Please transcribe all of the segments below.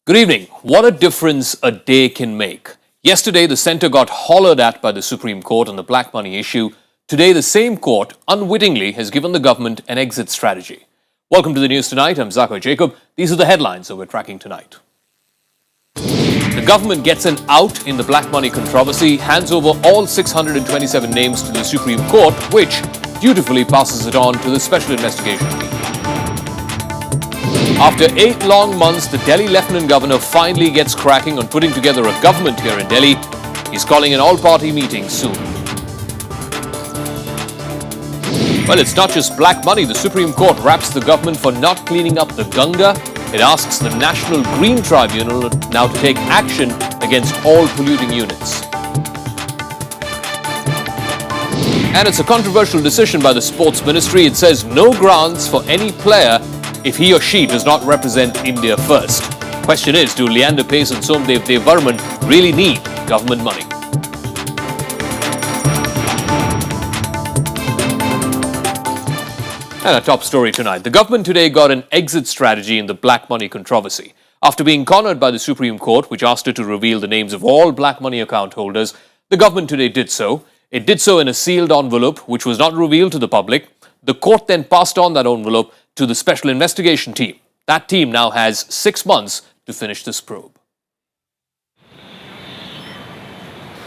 Good evening. What a difference a day can make. Yesterday, the centre got hollered at by the Supreme Court on the black money issue. Today, the same court unwittingly has given the government an exit strategy. Welcome to the news tonight. I'm Zakir Jacob. These are the headlines that we're tracking tonight. The government gets an out in the black money controversy, hands over all 627 names to the Supreme Court, which dutifully passes it on to the Special Investigation Team. After 8 long months, the Delhi Lieutenant Governor finally gets cracking on putting together a government here in Delhi. He's calling an all-party meeting soon. Well, it's not just black money. The Supreme Court raps the government for not cleaning up the Ganga. It asks the National Green Tribunal now to take action against all polluting units. And it's a controversial decision by the Sports Ministry. It says no grants for any player if he or she does not represent India first. Question is, do Leander Pace and Somdev Devvarman really need government money? And our top story tonight. The government today got an exit strategy in the black money controversy. After being cornered by the Supreme Court, which asked it to reveal the names of all black money account holders, the government today did so. It did so in a sealed envelope, which was not revealed to the public. The court then passed on that envelope to the Special Investigation Team. That team now has 6 months to finish this probe.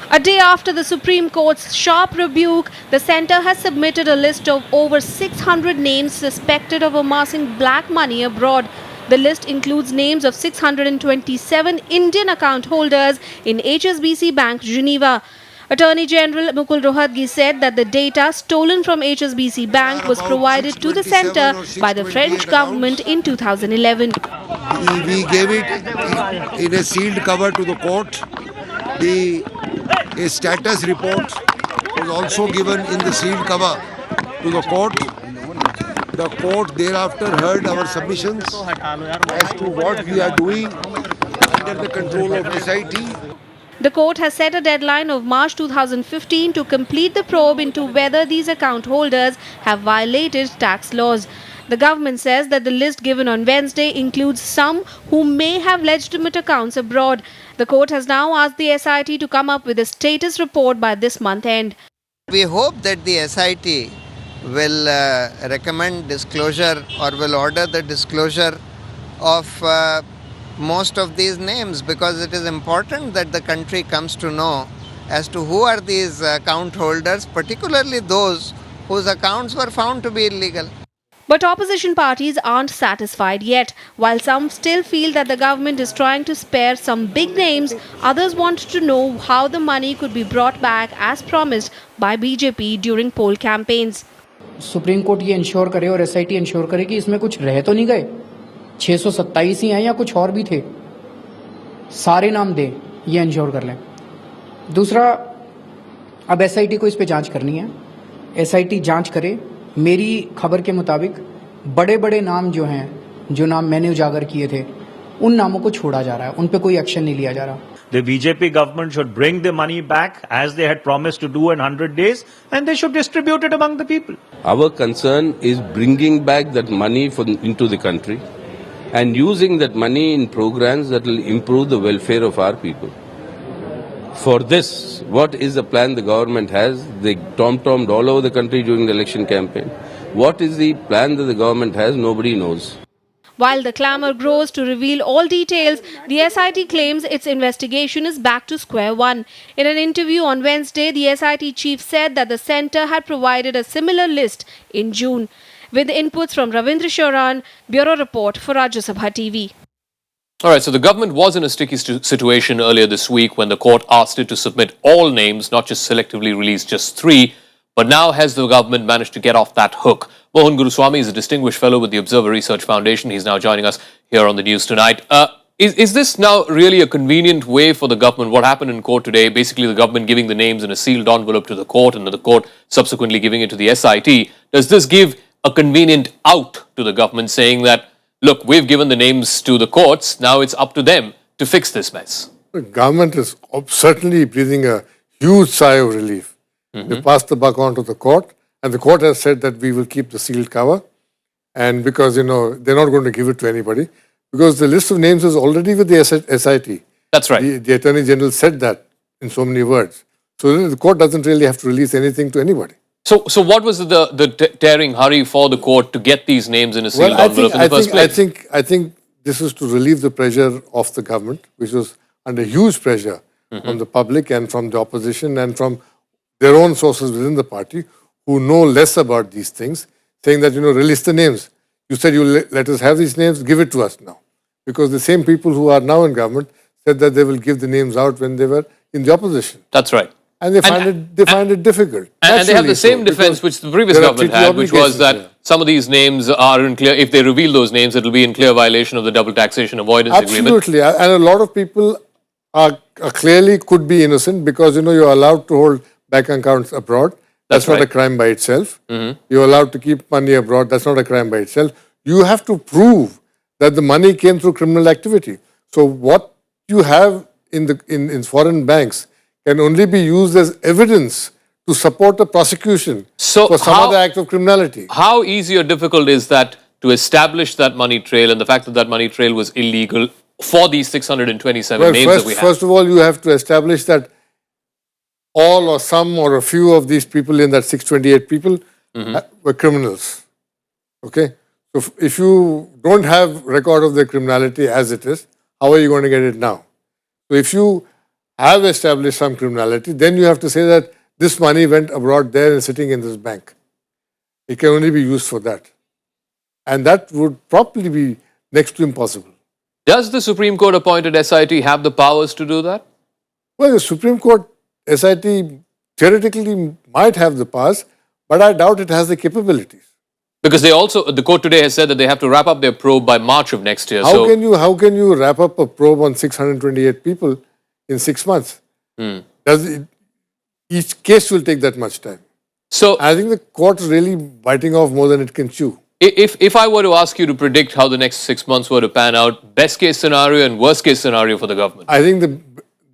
A day after the Supreme Court's sharp rebuke, the centre has submitted a list of over 600 names suspected of amassing black money abroad. The list includes names of 627 Indian account holders in HSBC Bank, Geneva. Attorney General Mukul Rohatgi said that the data stolen from HSBC Bank was provided to the centre by the French government in 2011. We gave it in a sealed cover to the court. A status report was also given in the sealed cover to the court. The court thereafter heard our submissions as to what we are doing under the control of SIT. The court has set a deadline of March 2015 to complete the probe into whether these account holders have violated tax laws. The government says that the list given on Wednesday includes some who may have legitimate accounts abroad. The court has now asked the SIT to come up with a status report by this month end. We hope that the SIT will recommend disclosure or will order the disclosure of most of these names, because it is important that the country comes to know as to who are these account holders, particularly those whose accounts were found to be illegal. But opposition parties aren't satisfied yet. While some still feel that the government is trying to spare some big names, others want to know how the money could be brought back as promised by BJP during poll campaigns. Supreme court ये ensure करे और SIT ensure करे कि इसमें कुछ रह तो नहीं गए, 627 ही हैं या कुछ और भी थे, सारे नाम दे, ये इंश्योर कर लें। दूसरा, अब एसआईटी को इस पे जांच करनी है। एसआईटी जांच करे। मेरी खबर के मुताबिक बड़े बड़े नाम जो हैं, जो नाम मैंने उजागर किए थे, उन नामों को छोड़ा जा रहा है, उन पे कोई एक्शन नहीं लिया जा रहा। The BJP government should bring the money back as they had promised to do in 100 days, and they should distribute it among the people. Our concern is bringing back that money into the country and using that money in programs that will improve the welfare of our people. For this, what is the plan the government has? They tom-tommed all over the country during the election campaign. What is the plan that the government has? Nobody knows. While the clamour grows to reveal all details, the SIT claims its investigation is back to square one. In an interview on Wednesday, the SIT chief said that the centre had provided a similar list in June. With inputs from Ravindra Shoran, Bureau Report for Rajya Sabha TV. All right, so the government was in a sticky situation earlier this week when the court asked it to submit all names, not just selectively release just 3. But now has the government managed to get off that hook? Mohan Guruswamy is a distinguished fellow with the Observer Research Foundation. He's now joining us here on the news tonight. Is this now really a convenient way for the government? What happened in court today, basically the government giving the names in a sealed envelope to the court and the court subsequently giving it to the SIT. Does this give a convenient out to the government, saying that, look, we've given the names to the courts, now it's up to them to fix this mess? The government is certainly breathing a huge sigh of relief. They passed the buck on to the court, and the court has said that we will keep the sealed cover. And because, they're not going to give it to anybody. because the list of names is already with the SIT. That's right. The Attorney General said that in so many words. So the court doesn't really have to release anything to anybody. So what was the tearing hurry for the court to get these names in a sealed envelope in the first place? I think this is to relieve the pressure of the government, which was under huge pressure from the public and from the opposition and from their own sources within the party who know less about these things, saying that, release the names. You said you let us have these names, give it to us now. Because the same people who are now in government said that they will give the names out when they were in the opposition. That's right. And they find it difficult. And they have the same defense which the previous government had, which was that some of these names are in clear, if they reveal those names, it will be in clear violation of the double taxation avoidance agreement. Absolutely. And a lot of people are clearly could be innocent because, you're allowed to hold bank accounts abroad. That's not a crime by itself. You're allowed to keep money abroad. That's not a crime by itself. You have to prove that the money came through criminal activity. So what you have in foreign banks can only be used as evidence to support a prosecution for some other act of criminality. How easy or difficult is that to establish that money trail and the fact that that money trail was illegal for these 627 names that we have? First of all, you have to establish that all or some or a few of these people in that 628 people were criminals. Okay? So if you don't have record of their criminality as it is, how are you going to get it now? So if you have established some criminality, then you have to say that this money went abroad there and sitting in this bank. It can only be used for that. And that would probably be next to impossible. Does the Supreme Court appointed SIT have the powers to do that? Well, the Supreme Court SIT theoretically might have the powers, but I doubt it has the capabilities. Because the court today has said that they have to wrap up their probe by March of next year. How can you wrap up a probe on 628 people in 6 months? Each case will take that much time. So I think the court is really biting off more than it can chew. If I were to ask you to predict how the next 6 months were to pan out, best case scenario and worst case scenario for the government? I think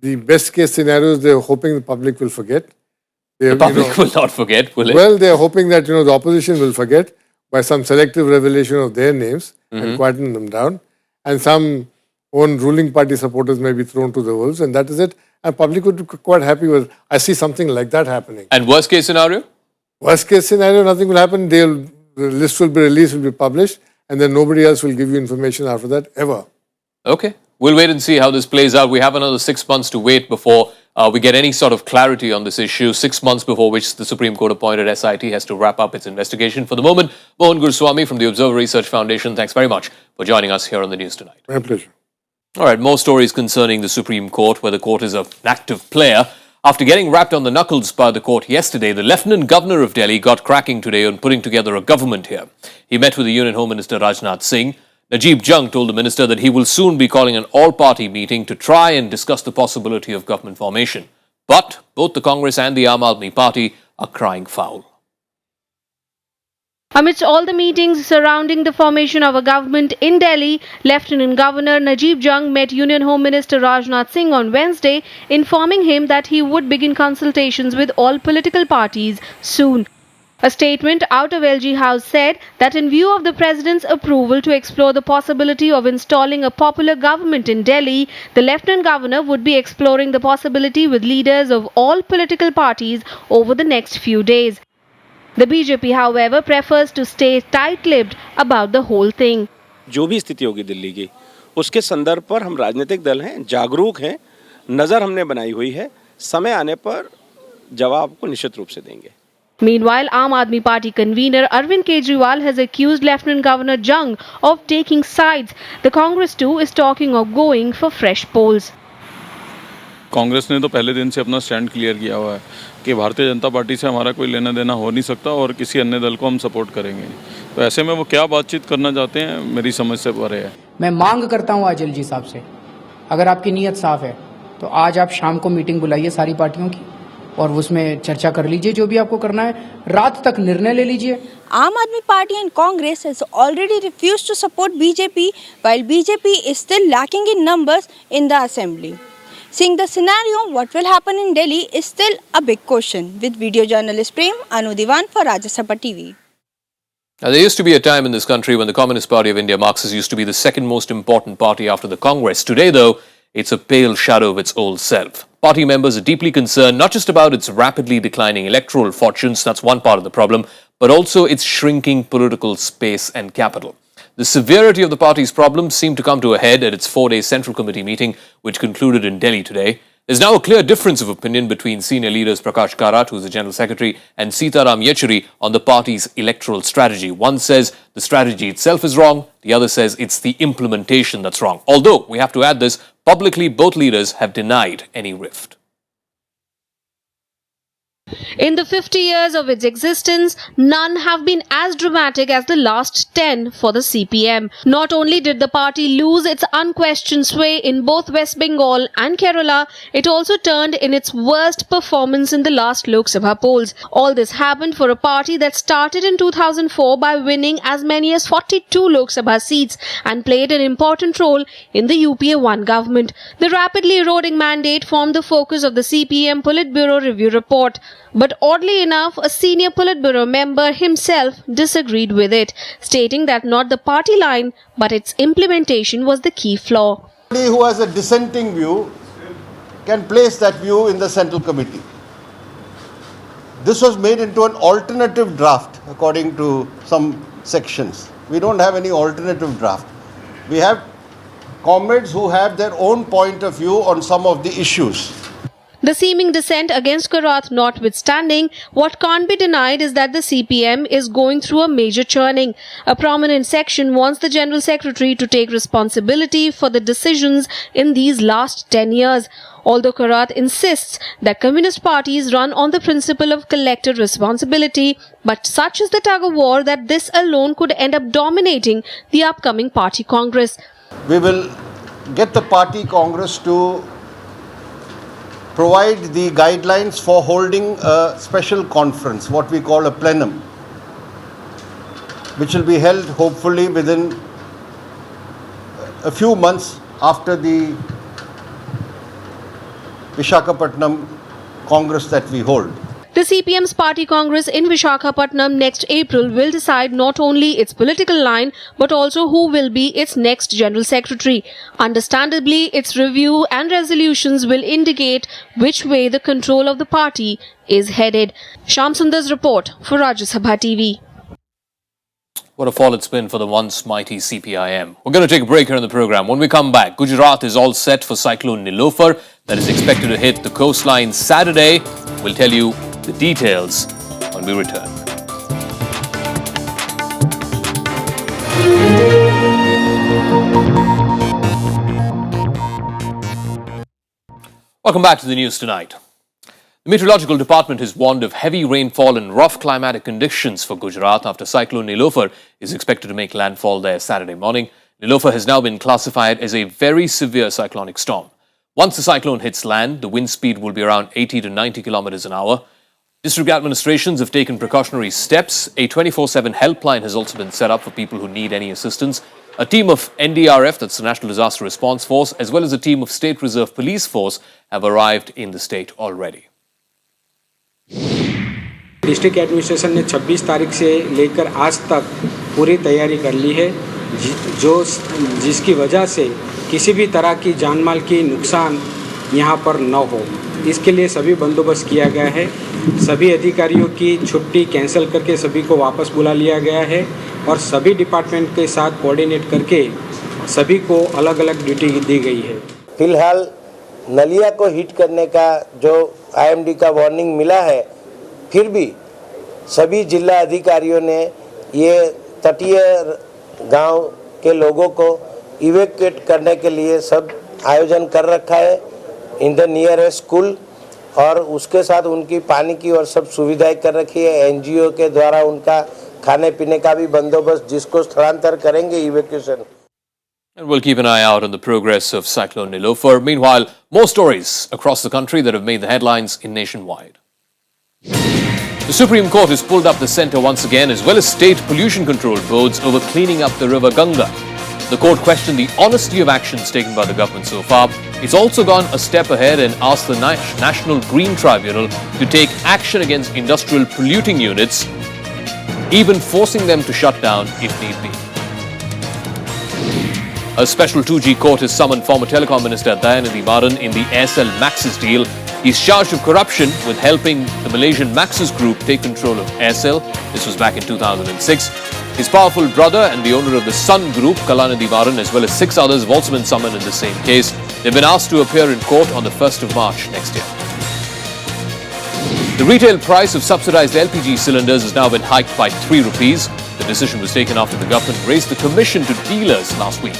the best case scenario is they're hoping the public will forget. The public will not forget, will it? Well, they're hoping that the opposition will forget by some selective revelation of their names and quieten them down. And some own ruling party supporters may be thrown to the wolves, and that is it. And public would be quite happy with, I see something like that happening. And worst case scenario? Worst case scenario, nothing will happen. The list will be released, will be published, and then nobody else will give you information after that, ever. Okay. We'll wait and see how this plays out. We have another 6 months to wait before we get any sort of clarity on this issue. 6 months before which the Supreme Court appointed SIT has to wrap up its investigation. For the moment, Mohan Guruswamy from the Observer Research Foundation, thanks very much for joining us here on the news tonight. My pleasure. All right, more stories concerning the Supreme Court, where the court is an active player. After getting wrapped on the knuckles by the court yesterday, the Lieutenant Governor of Delhi got cracking today on putting together a government here. He met with the Union Home Minister Rajnath Singh. Najib Jung told the minister that he will soon be calling an all-party meeting to try and discuss the possibility of government formation. But both the Congress and the Aam Aadmi Party are crying foul. Amidst all the meetings surrounding the formation of a government in Delhi, Lieutenant Governor Najib Jung met Union Home Minister Rajnath Singh on Wednesday, informing him that he would begin consultations with all political parties soon. A statement out of LG House said that in view of the President's approval to explore the possibility of installing a popular government in Delhi, the Lieutenant Governor would be exploring the possibility with leaders of all political parties over the next few days. The BJP, however, prefers to stay tight-lipped about the whole thing. जो भी स्थिति होगी दिल्ली की, उसके संदर्भ पर हम राजनीतिक दल हैं, जागरूक हैं, नज़र हमने बनाई हुई है, समय आने पर जवाब को निश्चित रूप से देंगे. Meanwhile, Aam Aadmi Party convener Arvind Kejriwal has accused Lieutenant Governor Jung of taking sides. The Congress too is talking of going for fresh polls. Congress ने तो पहले दिन से अपना स्टैंड क्लियर किया हुआ है कि भारतीय जनता पार्टी से हमारा कोई लेना देना हो नहीं सकता और किसी अन्य दल को हम सपोर्ट करेंगे. तो ऐसे में वो क्या बातचीत करना चाहते हैं, मेरी समझ से परे है. मैं मांग करता हूं आज एलजी साहब से, अगर आपकी नीयत साफ है तो आज आप शाम को मीटिंग बुलाइए सारी पार्टियों की और उसमें चर्चा कर लीजिए. जो भी आपको करना है, रात तक निर्णय ले लीजिए. Aam Aadmi Party and Congress has already refused to support BJP, while BJP is still lacking in numbers in the assembly. Seeing the scenario, what will happen in Delhi is still a big question. With video journalist Prem, Anu Diwan for Rajya Sabha TV. Now, there used to be a time in this country when the Communist Party of India, Marxist, used to be the second most important party after the Congress. Today, though, it's a pale shadow of its old self. Party members are deeply concerned not just about its rapidly declining electoral fortunes, that's one part of the problem, but also its shrinking political space and capital. The severity of the party's problems seemed to come to a head at its 4-day Central Committee meeting, which concluded in Delhi today. There's now a clear difference of opinion between senior leaders Prakash Karat, who's the General Secretary, and Sitaram Yechuri on the party's electoral strategy. One says the strategy itself is wrong, the other says it's the implementation that's wrong. Although, we have to add this, publicly both leaders have denied any rift. In the 50 years of its existence, none have been as dramatic as the last 10 for the CPM. Not only did the party lose its unquestioned sway in both West Bengal and Kerala, it also turned in its worst performance in the last Lok Sabha polls. All this happened for a party that started in 2004 by winning as many as 42 Lok Sabha seats and played an important role in the UPA-1 government. The rapidly eroding mandate formed the focus of the CPM Politburo review report. But oddly enough, a senior Politburo member himself disagreed with it, stating that not the party line, but its implementation was the key flaw. Somebody who has a dissenting view can place that view in the Central Committee. This was made into an alternative draft, according to some sections. We don't have any alternative draft. We have comrades who have their own point of view on some of the issues. The seeming dissent against Karat notwithstanding, what can't be denied is that the CPM is going through a major churning. A prominent section wants the General Secretary to take responsibility for the decisions in these last 10 years. Although Karat insists that communist parties run on the principle of collective responsibility, but such is the tug-of-war that this alone could end up dominating the upcoming party congress. We will get the party congress to provide the guidelines for holding a special conference, what we call a plenum, which will be held hopefully within a few months after the Visakhapatnam Congress that we hold. The CPM's party congress in Visakhapatnam next April will decide not only its political line but also who will be its next general secretary. Understandably, its review and resolutions will indicate which way the control of the party is headed. Shyam Sundar's report for Rajya Sabha TV. What a fall it's been for the once mighty CPIM. We're going to take a break here in the program. When we come back, Gujarat is all set for cyclone Nilofer that is expected to hit the coastline Saturday. We'll tell you the details when we return. Welcome back to the news tonight. The Meteorological Department has warned of heavy rainfall and rough climatic conditions for Gujarat after cyclone Nilofer is expected to make landfall there Saturday morning. Nilofer has now been classified as a very severe cyclonic storm. Once the cyclone hits land, the wind speed will be around 80 to 90 kilometers an hour. District administrations have taken precautionary steps. A 24/7 helpline has also been set up for people who need any assistance. A team of NDRF, that's the National Disaster Response Force, as well as a team of State Reserve Police Force have arrived in the state already. District administration ने 26 तारीख से लेकर आज तक पूरी तैयारी कर ली है जिसकी वजह से किसी भी तरह की जानमाल की नुकसान यहाँ पर न हो। इसके लिए सभी बंदोबस्त किया गया है। सभी अधिकारियों की छुट्टी कैंसिल करके सभी को वापस बुला लिया गया है और सभी डिपार्टमेंट के साथ कोऑर्डिनेट करके सभी को अलग अलग ड्यूटी दी गई है। फिलहाल नलिया को हिट करने का जो आईएमडी का वार्निंग मिला है, फिर भी सभी जिला अधिकारियों ने ये तटीय गांव के लोगों को इवैक्यूएट करने के लिए सब आयोजन कर रखा है इन द नियरेस्ट स्कूल और उसके साथ उनकी पानी की और सब सुविधाएं कर रखी है। एनजीओ के द्वारा उनका खाने पीने का भी बंदोबस्त, जिसको स्थलांतर करेंगे evacuation. And we'll keep an eye out on the progress of Cyclone Nilofer. Meanwhile, more stories across the country that have made the headlines in Nationwide. The Supreme Court has pulled up the centre once again, as well as state pollution control boards over cleaning up the river Ganga. The court questioned the honesty of actions taken by the government so far. It's also gone a step ahead and asked the National Green Tribunal to take action against industrial polluting units even forcing them to shut down if need be. A special 2G court has summoned former Telecom Minister Dayanidhi Maran in the Aircel Maxis deal. He's charged with corruption with helping the Malaysian Maxis Group take control of Aircel. This was back in 2006. His powerful brother and the owner of the Sun Group, Kalanidhi Maran, as well as 6 others have also been summoned in the same case. They've been asked to appear in court on the 1st of March next year. The retail price of subsidized LPG cylinders has now been hiked by 3 rupees. The decision was taken after the government raised the commission to dealers last week.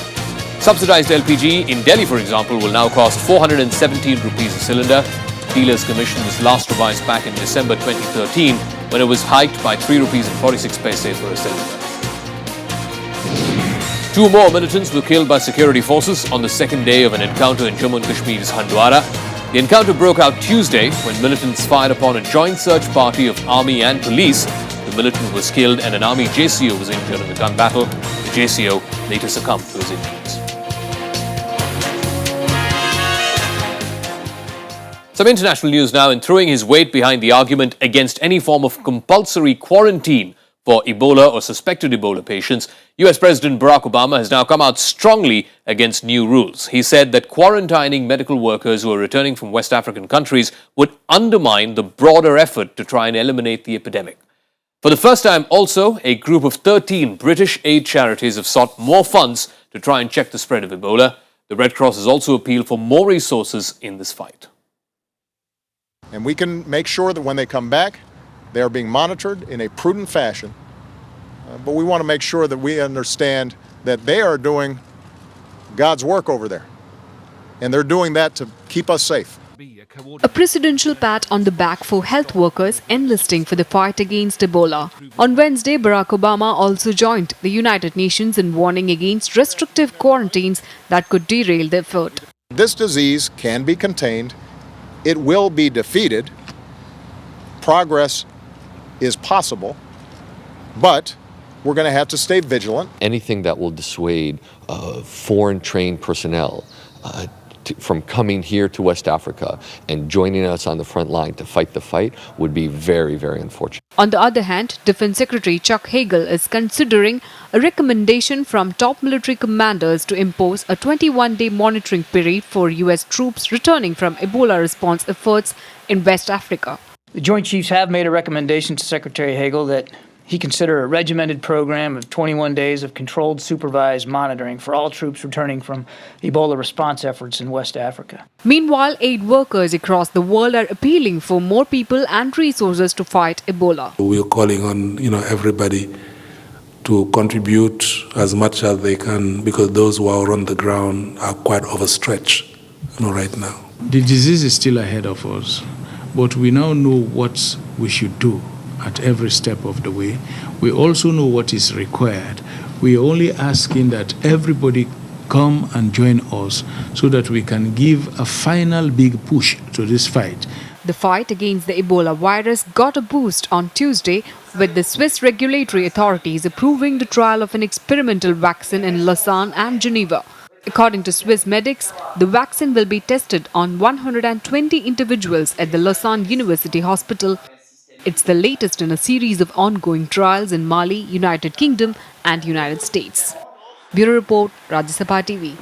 Subsidized LPG in Delhi, for example, will now cost 417 rupees a cylinder. Dealers' commission was last revised back in December 2013 when it was hiked by 3 rupees and 46 paise for a cylinder. 2 more militants were killed by security forces on the second day of an encounter in Jammu and Kashmir's Handwara. The encounter broke out Tuesday when militants fired upon a joint search party of army and police. The militant was killed and an army JCO was injured in the gun battle. The JCO later succumbed to his injuries. Some international news now. In throwing his weight behind the argument against any form of compulsory quarantine for Ebola or suspected Ebola patients, US President Barack Obama has now come out strongly against new rules. He said that quarantining medical workers who are returning from West African countries would undermine the broader effort to try and eliminate the epidemic. For the first time also, a group of 13 British aid charities have sought more funds to try and check the spread of Ebola. The Red Cross has also appealed for more resources in this fight. And we can make sure that when they come back, they are being monitored in a prudent fashion. But we want to make sure that we understand that they are doing God's work over there. And they're doing that to keep us safe. A presidential pat on the back for health workers enlisting for the fight against Ebola. On Wednesday, Barack Obama also joined the United Nations in warning against restrictive quarantines that could derail the effort. This disease can be contained. It will be defeated. Progress is possible, but we're going to have to stay vigilant. Anything that will dissuade foreign trained personnel from coming here to West Africa and joining us on the front line to fight the fight would be very, very unfortunate. On the other hand, Defense Secretary Chuck Hagel is considering a recommendation from top military commanders to impose a 21-day monitoring period for U.S. troops returning from Ebola response efforts in West Africa. The Joint Chiefs have made a recommendation to Secretary Hagel that he consider a regimented program of 21 days of controlled, supervised monitoring for all troops returning from Ebola response efforts in West Africa. Meanwhile, aid workers across the world are appealing for more people and resources to fight Ebola. We're calling on everybody to contribute as much as they can, because those who are on the ground are quite overstretched right now. The disease is still ahead of us, but we now know what we should do at every step of the way. We also know what is required. We are only asking that everybody come and join us so that we can give a final big push to this fight. The fight against the Ebola virus got a boost on Tuesday with the Swiss regulatory authorities approving the trial of an experimental vaccine in Lausanne and Geneva. According to Swiss medics, the vaccine will be tested on 120 individuals at the Lausanne University Hospital. It's the latest in a series of ongoing trials in Mali, United Kingdom and United States. Bureau Report, Rajya Sabha TV.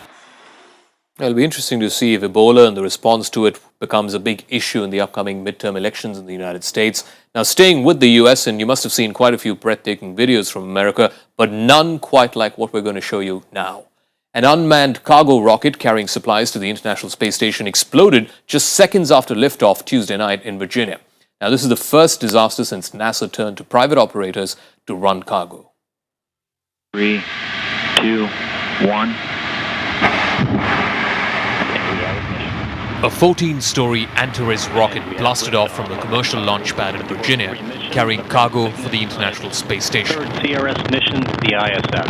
It'll be interesting to see if Ebola and the response to it becomes a big issue in the upcoming midterm elections in the United States. Now, staying with the US, and you must have seen quite a few breathtaking videos from America, but none quite like what we're going to show you now. An unmanned cargo rocket carrying supplies to the International Space Station exploded just seconds after liftoff Tuesday night in Virginia. Now, this is the first disaster since NASA turned to private operators to run cargo. 3, 2, 1. A 14-story Antares rocket blasted off from the commercial launch pad in Virginia, carrying cargo for the International Space Station. Third CRS mission to the ISS.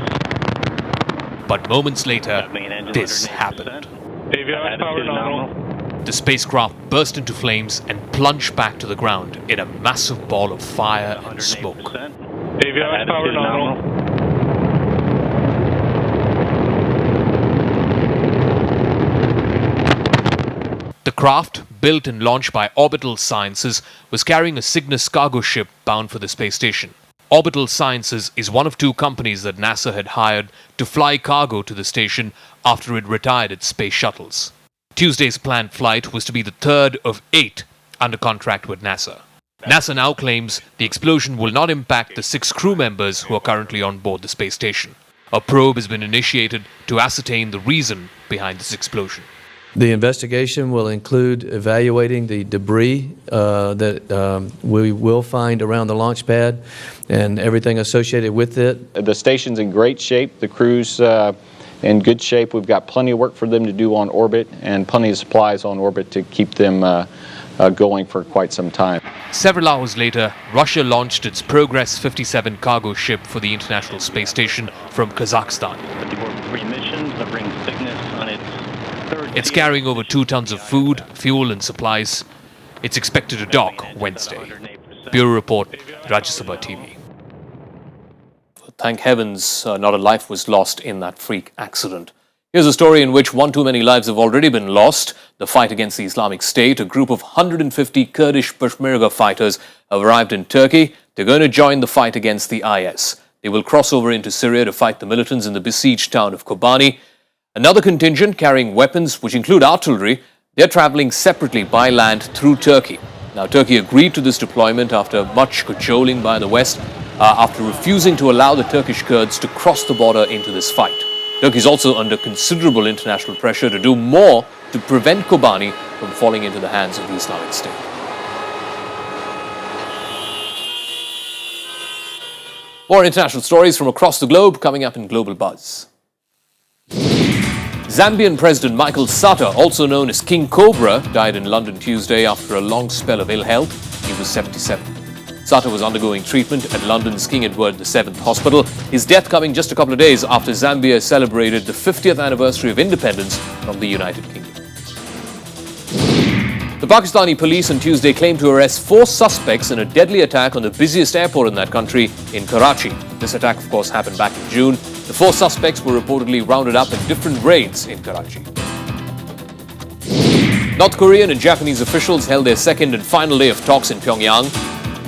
But moments later, this happened. The spacecraft burst into flames and plunged back to the ground in a massive ball of fire and smoke. The craft, built and launched by Orbital Sciences, was carrying a Cygnus cargo ship bound for the space station. Orbital Sciences is one of two companies that NASA had hired to fly cargo to the station after it retired its space shuttles. Tuesday's planned flight was to be the third of 8 under contract with NASA. NASA now claims the explosion will not impact the 6 crew members who are currently on board the space station. A probe has been initiated to ascertain the reason behind this explosion. The investigation will include evaluating the debris that we will find around the launch pad and everything associated with it. The station's in great shape. The crew's in good shape. We've got plenty of work for them to do on orbit and plenty of supplies on orbit to keep them going for quite some time. Several hours later, Russia launched its Progress 57 cargo ship for the International Space Station from Kazakhstan. It's carrying over 2 tons of food, fuel and supplies. It's expected to dock Wednesday. Bureau Report, Rajya Sabha TV. Thank heavens not a life was lost in that freak accident. Here's a story in which one too many lives have already been lost. The fight against the Islamic State. A group of 150 Kurdish Peshmerga fighters have arrived in Turkey. They're going to join the fight against the IS. They will cross over into Syria to fight the militants in the besieged town of Kobani. Another contingent carrying weapons, which include artillery, they're traveling separately by land through Turkey. Now, Turkey agreed to this deployment after much cajoling by the West, after refusing to allow the Turkish Kurds to cross the border into this fight. Turkey is also under considerable international pressure to do more to prevent Kobani from falling into the hands of the Islamic State. More international stories from across the globe coming up in Global Buzz. Zambian President Michael Sata, also known as King Cobra, died in London Tuesday after a long spell of ill health. He was 77. Sata was undergoing treatment at London's King Edward VII Hospital, his death coming just a couple of days after Zambia celebrated the 50th anniversary of independence from the United Kingdom. The Pakistani police on Tuesday claimed to arrest 4 suspects in a deadly attack on the busiest airport in that country, in Karachi. This attack, of course, happened back in June. The 4 suspects were reportedly rounded up in different raids in Karachi. North Korean and Japanese officials held their second and final day of talks in Pyongyang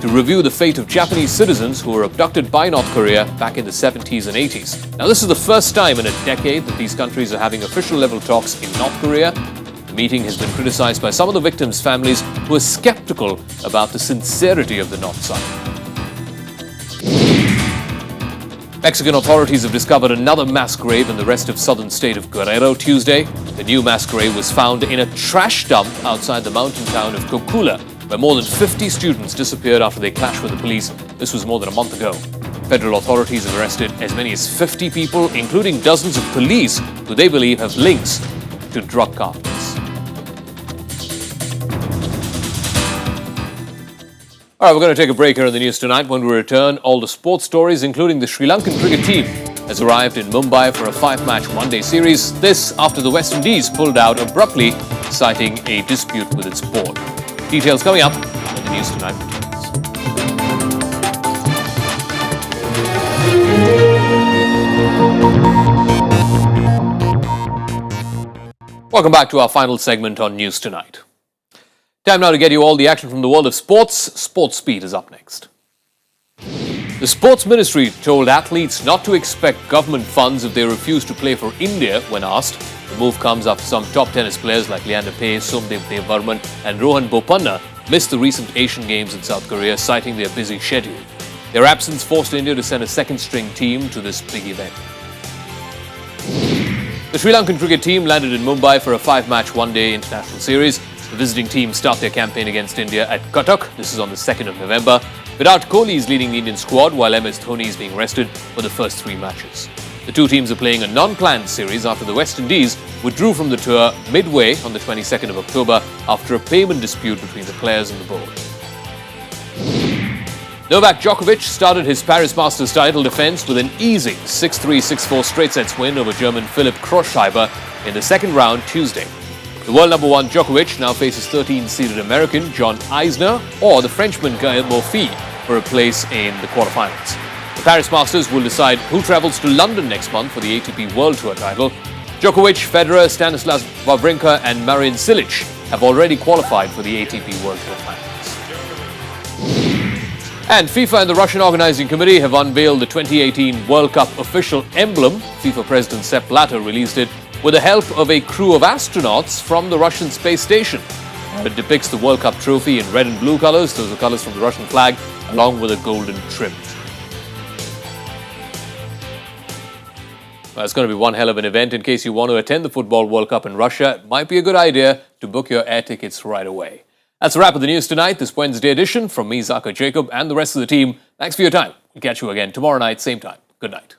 to review the fate of Japanese citizens who were abducted by North Korea back in the 70s and 80s. Now, this is the first time in a decade that these countries are having official-level talks in North Korea. The meeting has been criticized by some of the victims' families who are skeptical about the sincerity of the North side. Mexican authorities have discovered another mass grave in the rest of southern state of Guerrero Tuesday. The new mass grave was found in a trash dump outside the mountain town of Cocula, where more than 50 students disappeared after they clashed with the police. This was more than a month ago. Federal authorities have arrested as many as 50 people, including dozens of police who they believe have links to drug cartels. All right, we're going to take a break here in the news tonight. When we return, all the sports stories, including the Sri Lankan cricket team, has arrived in Mumbai for a 5-match one-day series. This after the West Indies pulled out abruptly, citing a dispute with its board. Details coming up when the news tonight returns. Welcome back to our final segment on News Tonight. Time now to get you all the action from the world of sports. Sports Speed is up next. The Sports Ministry told athletes not to expect government funds if they refuse to play for India when asked. The move comes after some top tennis players like Leander Paes, Somdev Devvarman and Rohan Bopanna missed the recent Asian Games in South Korea, citing their busy schedule. Their absence forced India to send a second-string team to this big event. The Sri Lankan cricket team landed in Mumbai for a 5-match one-day international series. The visiting team start their campaign against India at Cuttack. This is on the 2nd of November. Virat Kohli is leading the Indian squad while MS Dhoni is being rested for the first 3 matches. The two teams are playing a non-planned series after the West Indies withdrew from the tour midway on the 22nd of October after a payment dispute between the players and the board. Novak Djokovic started his Paris Masters title defense with an easy 6-3, 6-4 straight sets win over German Philipp Kroscheiber in the second round Tuesday. The world number 1 Djokovic now faces 13-seeded American John Isner or the Frenchman Gael Monfils for a place in the quarterfinals. The Paris Masters will decide who travels to London next month for the ATP World Tour title. Djokovic, Federer, Stanislav Wawrinka and Marin Cilic have already qualified for the ATP World Tour finals. And FIFA and the Russian Organizing Committee have unveiled the 2018 World Cup official emblem. FIFA President Sepp Blatter released it with the help of a crew of astronauts from the Russian space station. It depicts the World Cup trophy in red and blue colors. Those are colors from the Russian flag, along with a golden trim. Well, it's going to be one hell of an event. In case you want to attend the Football World Cup in Russia, it might be a good idea to book your air tickets right away. That's a wrap of the news tonight, this Wednesday edition. From me, Zaka Jacob, and the rest of the team, thanks for your time. We'll catch you again tomorrow night, same time. Good night.